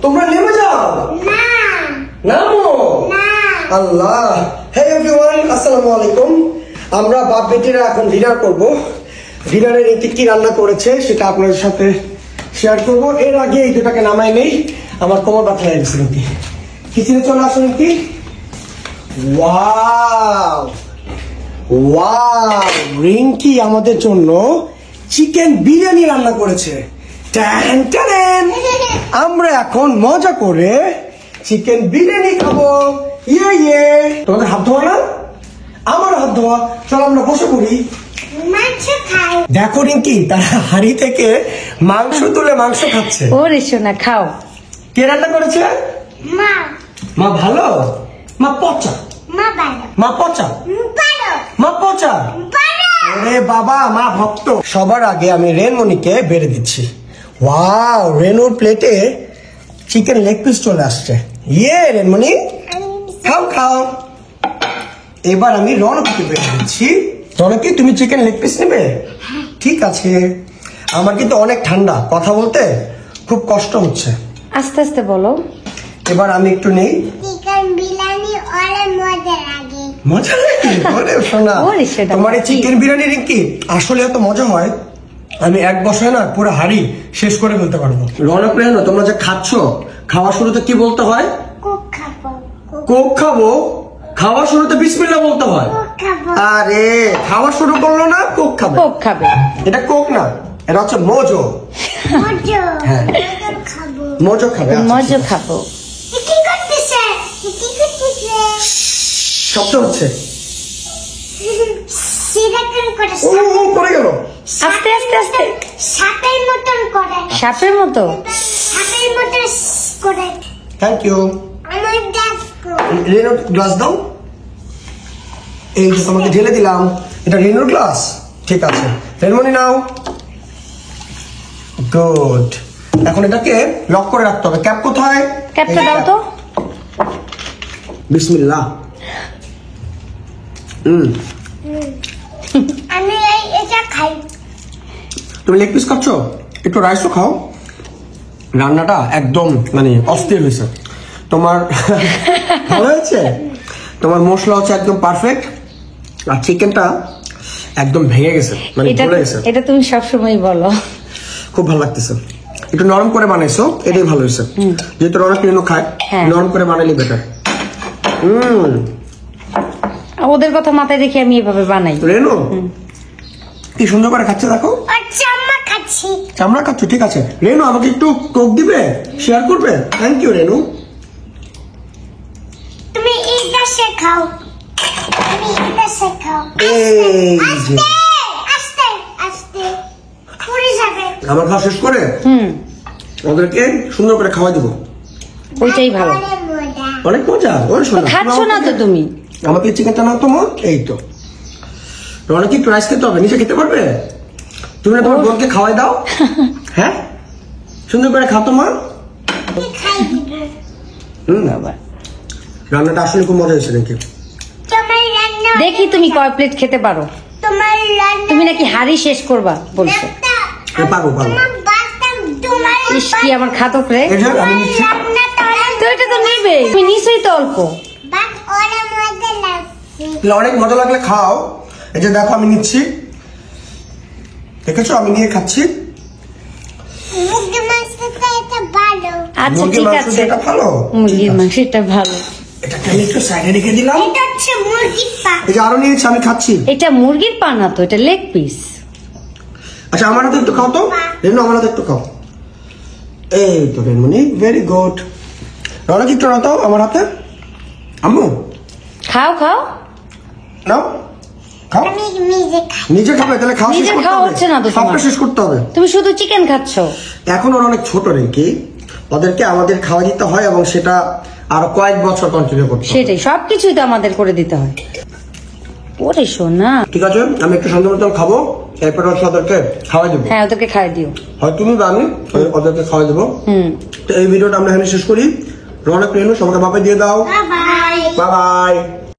তোমরা নেমে যাও না নামো না আল্লাহ। হে এভরিওয়ান, আসসালামু আলাইকুম। আমরা বাপ বেটিরা এখন ডিনার করব। ডিনারে রিঙ্কি কি রান্না করেছে সেটা আপনাদের সাথে শেয়ার করব। এর আগে এই দুটাকে নামাই নেই, আমার কোমর ব্যথা হয়ে গেছে। রিঙ্কি কিচেনে চলে আসো। রিঙ্কি ওয়াও ওয়াও, রিঙ্কি আমাদের জন্য চিকেন বিরিয়ানি রান্না করেছে। ট্যান ট্যান, আমরা এখন মজা করে চিকেন বিরিয়ানি খাবো। ইয়ে ইয়ে, তোমাদের হাত ধোয়া না? আমার হাত ধোয়া। চলো আমরা বসে পড়ি। মাছ খাই দেখো রিঙ্কি, তারা হাড়ি থেকে মাংস তুলে মাংস খাচ্ছে। ওরে সোনা খাও। কে রান্না করেছে? মা মা ভালো, মা পচা, মা ভালো মা পচা, ভালো মা পচা। ভালো আরে বাবা, মা ভক্ত। সবার আগে আমি রেনমণিকে বেড়ে দিচ্ছি। ওয়াও, রেনুর প্লেটে চিকেন লেগ পিস চলে আসছে। ইয়ে রেনমণি, খাও খাও। এবার আমি রনককে বেড়ে দিচ্ছি। রনকি, তুমি চিকেন লেগ পিস নেবে? ঠিক আছে। আমার কিন্তু অনেক ঠান্ডা, কথা বলতে খুব কষ্ট হচ্ছে। আস্তে আস্তে বলো। এবার আমি একটু নেই। চিকেন বিরিয়ানি অনেক মজা লাগে মজা লাগে? ওরে সোনা, ওরে সোনা। তোমার এই চিকেন বিরিয়ানি রিঙ্কি আসলে এত মজা হয়, আমি এক বসায় না পুরো হাড়ি শেষ করে ফেলতে পারবো। রনক রেহানো, তোমরা যে খাচ্ছ, খাওয়ার শুরুতে কি বলতে হয়? কোক খাবো কোক খাবো। খাওয়ার শুরুতে বিসমিল্লাহ বলতে হয়। কোক খাবো আরে খাওয়া শুরু করলো না, কোক খাবে। কোক খাবে। এটা কোক না, এটা হচ্ছে মোজো। মজা হ্যাঁ। মজা খাবো মোজো খাবে। আচ্ছা, মজা ঠিক আছে। খাবো। কি করতেছে কি করতেছে শব্দ হচ্ছে। সিরাকের করে ও ও, পড়ে গেল। আস্তে আস্তে আস্তে। সাপের মতন করে সাপের মতো। সাপের মতন করে থ্যাংক ইউ। আমার দেখো রেনুর গ্লাস দাও। এই যে তোমাকে ঢেলে দিলাম, এটা রেনুর গ্লাস। ঠিক আছে, রেনমণি নাও। গুড। এখন এটাকে লক করে রাখতে হবে। ক্যাপ কোথায়? ক্যাপটা দাও তো। বিসমিল্লাহ। আমি এটা খাই তুমি লেগ পিস খাচ্ছ, একটু রাইসও খাও। রান্নাটা একদম মানে অস্থির হয়েছে তোমার। ভালো হয়েছে। তোমার মশলা হচ্ছে একদম পারফেক্ট, আর চিকেনটা একদম ভেঙে গেছে, মানে এটা গলে গেছে। এটা তুমি সবসময় বলো। খুব ভালো লাগতেছে। একটু নরম করে বানাইছো, এটাই ভালো হয়েছে। যেহেতু অনেক রেনু খায়, হ্যাঁ। নরম করে বানাইলে বেটার। ওদের কথা মাথায় রেখে আমি এভাবে বানাই। রেনু কি সুন্দর করে খাচ্ছে দেখো। আচ্ছা আম্মা খাচ্ছি চামড়া খাচ্ছ, ঠিক আছে। রেনু আমাকে একটু কোক দিবে, শেয়ার করবে? থ্যাংক ইউ রেনু। তুমি এটা শেখাও তুমি এটা শেখাও এই যে আস্তে আস্তে পুরি যাবে আমার খাওয়া শেষ করে ওদেরকে সুন্দর করে খাওয়া দিব। ওইটাই ভালো। অনেক মজা অনেক মজা। ওই শোনো, খাচ্ছ না তো তুমি। আমাকে চিকেনটা নাও তো মা। এই তো অনেক একটু রাইস খেতে হবে, নিচে খেতে পারবে? তুমি না তোমার বোনকে খাওয়াই দাও। হ্যাঁ, সুন্দর করে খাও তো মা। কি খাই দিব বাবা, রান্নাটা আসলে খুব মজা হয়েছে নাকি? তোমার রান্না দেখি তুমি কয় প্লেট খেতে পারো। তোমার রান্না তুমি নাকি হাড়ি শেষ করবা বলছো। পারবো পারবো। তোমার বাতাম তোমার ইস কি আমার খাতক রে। এই যে আমি নিচ্ছি। রান্না তো এটা তো নেবে, তুমি নিশ্চয়ই তো অল্প। বাট অনেক মজা লাগছে তাহলে অনেক মজা লাগলে খাও। এই যে দেখো আমি নিচ্ছি, দেখেছো আমি নিয়ে খাচ্ছি। মুরগি মাংসটা এটা ভালো আচ্ছা মুরগির ঠিক মাংস আছে, যেটা ভালো, মুরগির মাংসটা ভালো। এটাকে আমি একটু সাইডে রেখে দিলাম। এটা হচ্ছে মুরগির পা এই যে আরো নিয়েছি, আমি খাচ্ছি। এটা মুরগির পা না তো, এটা লেগ পিস। আচ্ছা আমার হাতে একটু খাও তো রেনু, আমার হাতে একটু খাও। এই তো রেনমণি, ভেরি গুড। রনক একটু নাও তো আমার হাতে। আম্মু খাও খাও। নাও, খাও। আমি নিজে খাই নিজে খাবে? তাহলে খাওয়া শেষ নিজের করতে খাওয়া হবে। হচ্ছে না তো তোমার। খাওয়াটা শেষ করতে হবে। তুমি শুধু চিকেন খাচ্ছ। এখন ওরা অনেক ছোট নাকি, ওদেরকে আমাদের খাওয়া দিতে হয় এবং সেটা আরো কয়েক বছর কন্টিনিউ করতে হবে। সেটাই, সবকিছুই তো আমাদের করে দিতে হয়। ওরে সোনা। ঠিক আছে, আমি একটু সন্ধ্যা মতন খাবো, এরপর হচ্ছে ওদেরকে খাওয়াই দেবো। হ্যাঁ ওদেরকে খাই দিও। হয় তুমি বা আমি ওদেরকে খাওয়াই দেবো। তো এই ভিডিওটা আমরা এখানে শেষ করি। রনক রেনু সবাইকে বাবাই দিয়ে দাও। Bye bye bye.